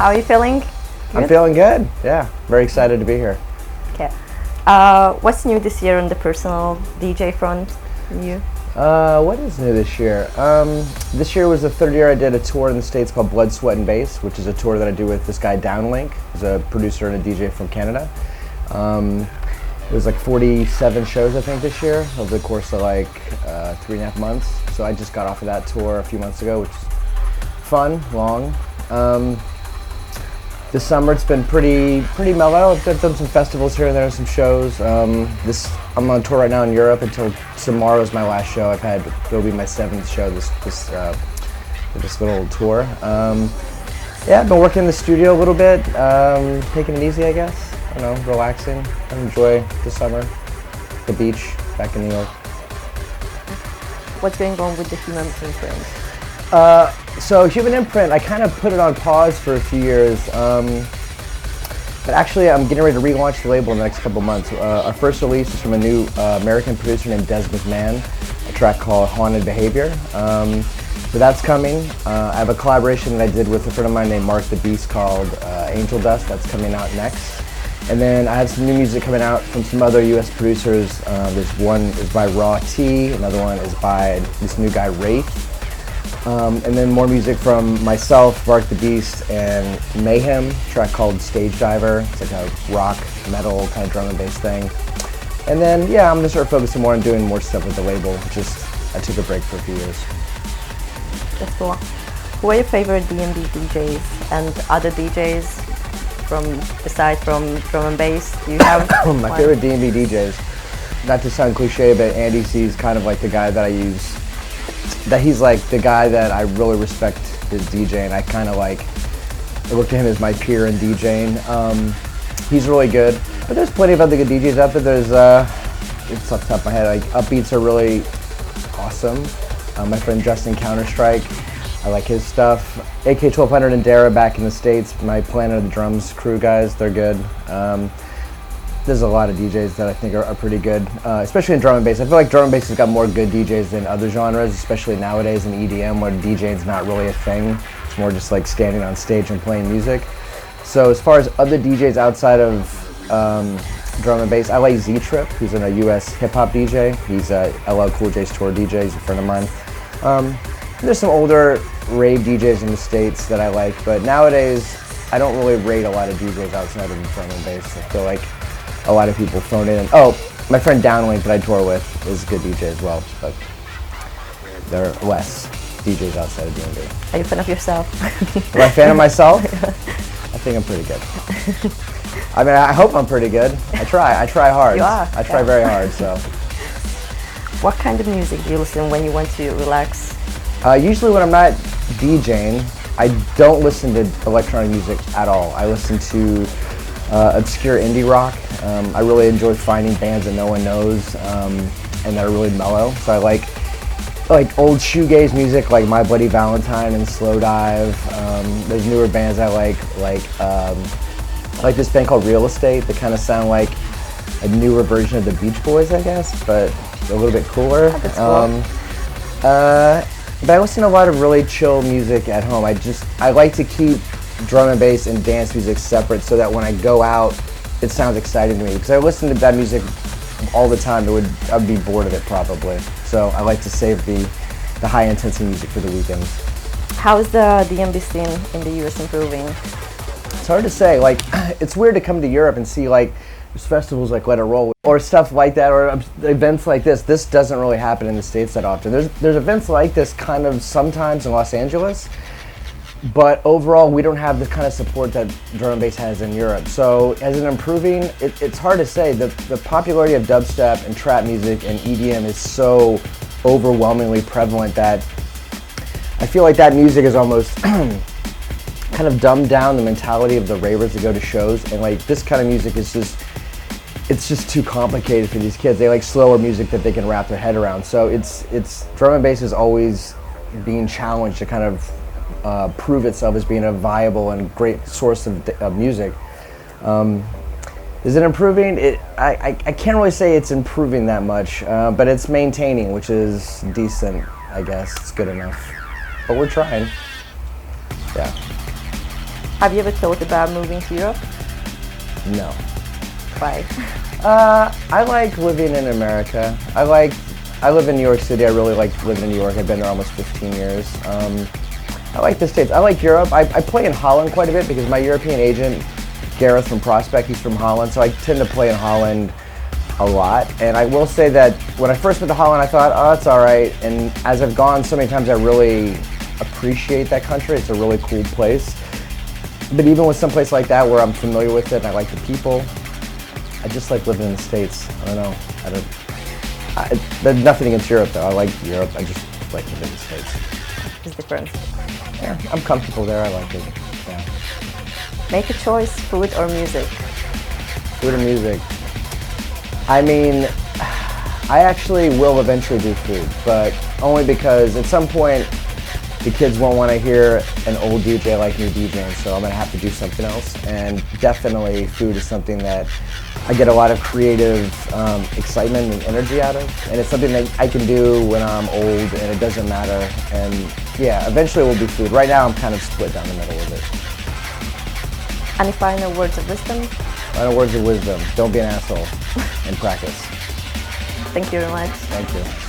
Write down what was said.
How are you feeling? Good? I'm feeling good. Yeah, very excited to be here. Okay. What's new this year on the personal DJ front from you? What is new this year? This year was the third year I did a tour in the States called Blood, Sweat, and Bass, which is a tour that I do with this guy Downlink, who's a producer and a DJ from Canada. It was like 47 shows, I think, this year over the course of like 3.5 months. So I just got off of that tour a few months ago, which is fun, long. This summer it's been pretty mellow. I've done some festivals here and there, some shows. I'm on tour right now in Europe until tomorrow's my last show. It'll be my 7th show this little tour. Yeah, I've been working in the studio a little bit, taking it easy, I guess. I don't know, relaxing. I enjoy the summer, the beach, back in New York. What's going on with the Human Imprint? So Human Imprint, I kind of put it on pause for a few years, but actually I'm getting ready to relaunch the label in the next couple months. Our first release is from a new American producer named Des McMahon, a track called Haunted Behavior. So that's coming. I have a collaboration that I did with a friend of mine named Mark the Beast called Angel Dust, that's coming out next. And then I have some new music coming out from some other US producers. There's one is by Raw T, another one is by this new guy Wraith. And then more music from myself, Mark the Beast, and Mayhem, a track called Stage Diver. It's like a rock, metal, kind of drum and bass thing. And then, yeah, I'm gonna start focusing more on doing more stuff with the label. I took a break for a few years. That's cool. Who are your favorite D&B DJs and other DJs aside from drum and bass? Do you have my favorite D&B DJs, not to sound cliche, but Andy C's kind of like the guy that I use. He's like the guy that I really respect his DJing. I kind of I look to him as my peer in DJing. He's really good, but there's plenty of other good DJs out there. There's, it's off the top of my head, like Upbeats are really awesome. My friend Justin Counter-Strike, I like his stuff. AK-1200 and Dara back in the States, my Planet of the Drums crew guys, they're good. There's a lot of DJs that I think are pretty good, especially in drum and bass. I feel like drum and bass has got more good DJs than other genres, especially nowadays in EDM where DJing's not really a thing. It's more just like standing on stage and playing music. So as far as other DJs outside of drum and bass, I like Z-Trip, who's a US hip-hop DJ. He's LL Cool J's tour DJ, he's a friend of mine. There's some older rave DJs in the States that I like, but nowadays I don't really rate a lot of DJs outside of drum and bass. I feel like a lot of people phone in. Oh, my friend Downlink that I tour with is a good DJ as well, but there are less DJs outside of D&B. Are you a fan of yourself? Am I a fan of myself? I think I'm pretty good. I mean, I hope I'm pretty good. I try hard. You are. I try very hard, so. What kind of music do you listen when you want to relax? Usually when I'm not DJing, I don't listen to electronic music at all. I listen to obscure indie rock. I really enjoy finding bands that no one knows and that are really mellow. So I like old shoegaze music like My Bloody Valentine and Slow Dive. There's newer bands I like this band called Real Estate. They kind of sound like a newer version of the Beach Boys, I guess, but a little bit cooler. Oh, that's cool. But I listen to a lot of really chill music at home. I like to keep drum and bass and dance music separate so that when I go out, it sounds exciting to me. Because I listen to that music all the time, I'd be bored of it probably. So I like to save the high intensity music for the weekends. How is the D&B scene in the US improving? It's hard to say. It's weird to come to Europe and see there's festivals like Let It Roll or stuff like that, or events like this. This doesn't really happen in the States that often. There's events like this kind of sometimes in Los Angeles, but overall we don't have the kind of support that drum and bass has in Europe. So as it improving, it's hard to say. The popularity of dubstep and trap music and EDM is so overwhelmingly prevalent that I feel like that music is almost kind of dumbed down the mentality of the ravers that go to shows, and this kind of music is just too complicated for these kids. They like slower music that they can wrap their head around. So it's drum and bass is always being challenged to kind of prove itself as being a viable and great source of music. Is it improving? I can't really say it's improving that much, but it's maintaining, which is decent, I guess. It's good enough. But we're trying. Yeah. Have you ever thought about moving to Europe? No. Why? I like living in America. I live in New York City. I really like living in New York. I've been there almost 15 years. I like the States. I like Europe. I play in Holland quite a bit because my European agent, Gareth from Prospect, he's from Holland, so I tend to play in Holland a lot. And I will say that when I first went to Holland, I thought, oh, it's all right. And as I've gone so many times, I really appreciate that country. It's a really cool place. But even with some place like that where I'm familiar with it and I like the people, I just like living in the States. I don't know. There's nothing against Europe though. I like Europe. I just like living in the States. It's different. Yeah, I'm comfortable there. I like it. Yeah. Make a choice, food or music? Food or music? I mean, I actually will eventually do food, but only because at some point the kids won't want to hear an old DJ like me DJing, so I'm going to have to do something else. And definitely food is something that I get a lot of creative excitement and energy out of. And it's something that I can do when I'm old and it doesn't matter. And yeah, eventually it will be food. Right now I'm kind of split down the middle of it. Any final words of wisdom? Final words of wisdom. Don't be an asshole and practice. Thank you very much. Thank you.